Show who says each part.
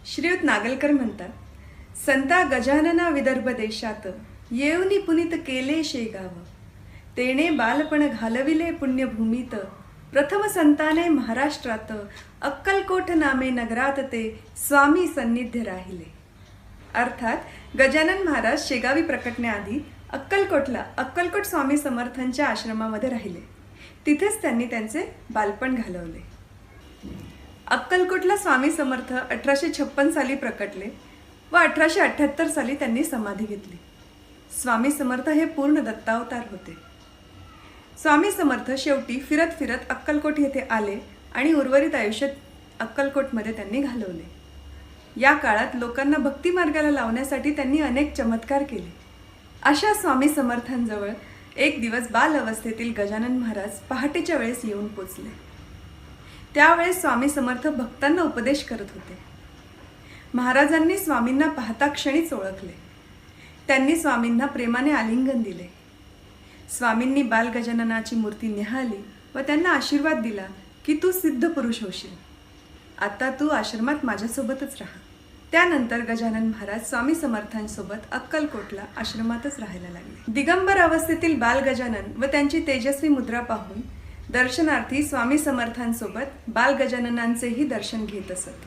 Speaker 1: श्रीयुत नागलकर म्हणतात, संता गजानना विदर्भ देशात येऊनी पुनीत केले शेगाव, तेणे बालपण घालविले पुण्यभूमीत, प्रथम संताने महाराष्ट्रात, अक्कलकोट नामे नगरात ते स्वामी सन्निध्य राहिले. अर्थात गजानन महाराज शेगावी प्रकटण्याआधी अक्कलकोट स्वामी समर्थांच्या आश्रमामध्ये राहिले. तिथेच त्यांनी त्यांचे बालपण घालवले. अक्कलकोटला स्वामी समर्थ 1856 साली प्रकटले व 1878 साली त्यांनी समाधी घेतली. स्वामी समर्थ हे पूर्ण दत्तावतार होते. स्वामी समर्थ शेवटी फिरत फिरत अक्कलकोट येथे आले आणि उर्वरित आयुष्य अक्कलकोटमध्ये त्यांनी घालवले. या काळात लोकांना भक्ती मार्गाला लावण्यासाठी त्यांनी अनेक चमत्कार केले. अशा स्वामी समर्थांजवळ एक दिवस बाल अवस्थेतील गजानन महाराज पहाटेच्या वेळेस येऊन पोचले. त्यावेळेस स्वामी समर्थ भक्तांना उपदेश करत होते. महाराजांनी स्वामींना पाहता क्षणीच ओळखले. त्यांनी स्वामींना प्रेमाने आलिंगन दिले. स्वामींनी बाल गजाननाची मूर्ती निहाळली व त्यांना आशीर्वाद दिला की तू सिद्ध पुरुष होशील. आता तू आश्रमात माझ्यासोबतच राहा. त्यानंतर गजानन महाराज स्वामी समर्थांसोबत अक्कलकोटला आश्रमातच राहायला लागले. दिगंबर अवस्थेतील बाल गजानन व त्यांची तेजस्वी मुद्रा पाहून दर्शनार्थी स्वामी समर्थांसोबत बाल गजाननांचेही दर्शन घेत असत.